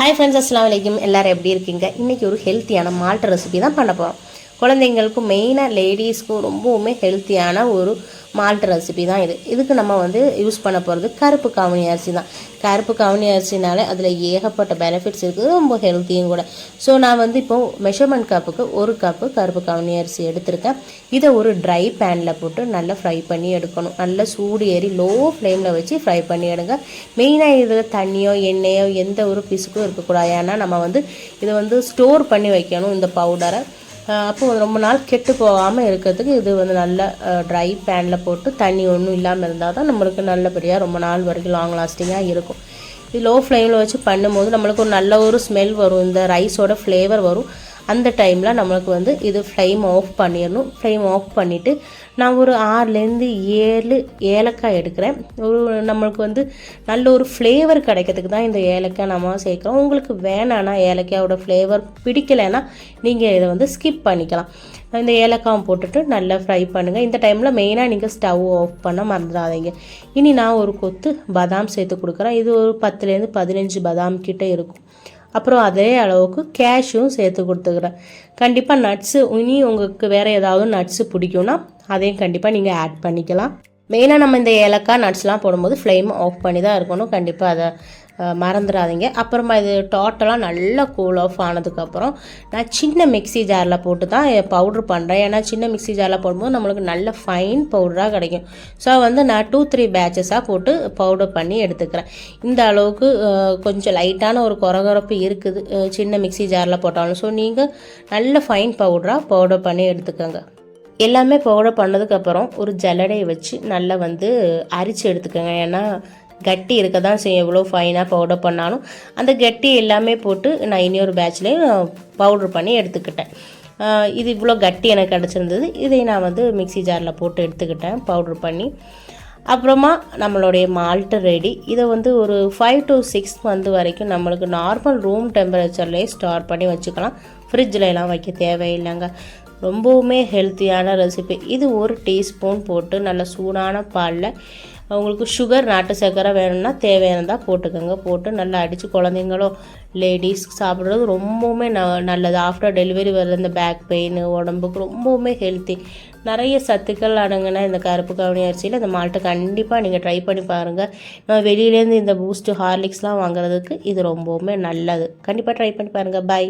Hi friends, அஸ்ஸலாமு அலைக்கும். எல்லோரும் எப்படி இருக்கீங்க? இன்றைக்கி ஒரு ஹெல்த்தியான மால்ட் ரெசிபி தான் பண்ண போகிறோம். குழந்தைங்களுக்கும் மெயினாக லேடிஸ்க்கும் ரொம்பவுமே ஹெல்த்தியான ஒரு மால்ட் ரெசிபி தான் இது. இதுக்கு நம்ம யூஸ் பண்ண போகிறது கருப்பு கவுனி அரிசி தான். கருப்பு கவுனி அரிசினாலே அதில் ஏகப்பட்ட பெனிஃபிட்ஸ் இருக்குது, ரொம்ப ஹெல்த்தியும் கூட. ஸோ நான் இப்போது மெஷர்மெண்ட் கப்புக்கு 1 கப்பு கருப்பு கவுனி அரிசி எடுத்திருக்கேன். இதை ஒரு ட்ரை பேனில் போட்டு நல்லா ஃப்ரை பண்ணி எடுக்கணும். நல்லா சூடு ஏறி லோ ஃப்ளேமில் வச்சு ஃப்ரை பண்ணி எடுங்க. மெயினாக இதில் தண்ணியோ எண்ணெயோ எந்த ஒரு பிசுக்கும் இருக்கக்கூடாது. ஏன்னா நம்ம இதை ஸ்டோர் பண்ணி வைக்கணும் இந்த பவுடரை. அப்போது ரொம்ப நாள் கெட்டு போகாமல் இருக்கிறதுக்கு இது நல்ல ட்ரை பேனில் போட்டு தண்ணி ஒன்றும் இல்லாமல் இருந்தால் தான் நம்மளுக்கு நல்லபடியாக ரொம்ப நாள் வரைக்கும் லாங் லாஸ்டிங்காக இருக்கும். இது லோ ஃப்ளேமில் வச்சு பண்ணும்போது நம்மளுக்கு ஒரு நல்ல ஒரு ஸ்மெல் வரும், இந்த ரைஸோட ஃப்ளேவர் வரும். அந்த டைமில் நம்மளுக்கு இது ஃப்ளேம் ஆஃப் பண்ணிடணும். ஃப்ளேம் ஆஃப் பண்ணிவிட்டு நான் ஒரு 6லேருந்து 7 ஏலக்காய் எடுக்கிறேன். நம்மளுக்கு நல்ல ஒரு ஃப்ளேவர் கிடைக்கிறதுக்கு தான் இந்த ஏலக்காய் நம்ம சேர்க்குறோம். உங்களுக்கு வேணான்னா ஏலக்காயோட ஃப்ளேவர் பிடிக்கலைன்னா நீங்கள் இதை ஸ்கிப் பண்ணிக்கலாம். இந்த ஏலக்காய் போட்டுட்டு நல்லா ஃப்ரை பண்ணுங்கள். இந்த டைமில் மெயினாக நீங்கள் ஸ்டவ் ஆஃப் பண்ண மறந்துடாதீங்க. இனி நான் ஒரு கொத்து பாதாம் சேர்த்து கொடுக்குறேன். இது ஒரு 10லேருந்து 15 பாதாம் கிட்டே இருக்கும். அப்புறம் அதே அளவுக்கு கேஷ்யும் சேர்த்து கொடுத்துக்கிறேன். கண்டிப்பாக நட்ஸு இனி உங்களுக்கு வேறு ஏதாவது நட்ஸு பிடிக்கும்னா அதையும் கண்டிப்பாக நீங்கள் ஆட் பண்ணிக்கலாம். மெயினாக நம்ம இந்த ஏலக்காய் நட்ஸ்லாம் போடும்போது ஃப்ளேம் ஆஃப் பண்ணி தான் இருக்கணும். கண்டிப்பாக அதை மறந்துடாதீங்க. அப்புறமா இது டோட்டலாக நல்லா கூல் ஆஃப் ஆனதுக்கப்புறம் நான் சின்ன மிக்ஸி ஜாரில் போட்டு தான் பவுட்ரு பண்ணுறேன். ஏன்னா சின்ன மிக்ஸி ஜாரில் போடும்போது நம்மளுக்கு நல்ல ஃபைன் பவுடராக கிடைக்கும். ஸோ நான் 2-3 பேட்சஸாக போட்டு பவுடர் பண்ணி எடுத்துக்கிறேன். இந்த அளவுக்கு கொஞ்சம் லைட்டான ஒரு கொரகொரப்பு இருக்குது சின்ன மிக்ஸி ஜாரில் போட்டாலும். ஸோ நீங்கள் நல்ல ஃபைன் பவுடர் பண்ணி எடுத்துக்கோங்க. எல்லாமே பவுடர் பண்ணதுக்கப்புறம் ஒரு ஜல்லடையை வச்சு நல்லா அரிச்சு எடுத்துக்கோங்க. ஏன்னா கட்டி இருக்க தான் செய்யும். எவ்வளோ ஃபைனாக பவுடர் பண்ணாலும் அந்த கட்டி எல்லாமே போட்டு நான் இன்னொரு பேட்ச்லேயும் பவுட்ரு பண்ணி எடுத்துக்கிட்டேன். இது இவ்வளோ கட்டி எனக்கு கிடச்சிருந்தது. இதை நான் மிக்ஸி ஜாரில் போட்டு எடுத்துக்கிட்டேன் பவுட்ரு பண்ணி. அப்புறமா நம்மளுடைய மால்ட்டு ரெடி. இதை ஒரு 5 to 6 மந்த் வரைக்கும் நம்மளுக்கு நார்மல் ரூம் டெம்பரேச்சர்லேயே ஸ்டோர் பண்ணி வச்சுக்கலாம். ஃப்ரிட்ஜில் எல்லாம் வைக்க தேவையில்லைங்க. ரொம்பவுமே ஹெல்த்தியான ரெசிபி இது. 1 டீஸ்பூன் போட்டு நல்ல சூடான பாலில் உங்களுக்கு சுகர் நாட்டு சர்க்கரை வேணும்னா தேவையானதாக போட்டுக்கோங்க. போட்டு நல்லா அடித்து குழந்தைங்களோ லேடிஸ் சாப்பிட்றது ரொம்பவுமே நல்லது. ஆஃப்டர் டெலிவரி வர்ற இந்த பேக் பெயின் உடம்புக்கு ரொம்பவுமே ஹெல்த்தி. நிறைய சத்துக்கள் அடங்கின இந்த கருப்பு கவுனி அரிசியில் இந்த மால்ட்டை கண்டிப்பாக நீங்கள் ட்ரை பண்ணி பாருங்கள். நம்ம வெளியிலேருந்து இந்த பூஸ்ட்டு ஹார்லிக்ஸ்லாம் வாங்குறதுக்கு இது ரொம்பவுமே நல்லது. கண்டிப்பாக ட்ரை பண்ணி பாருங்கள். பை.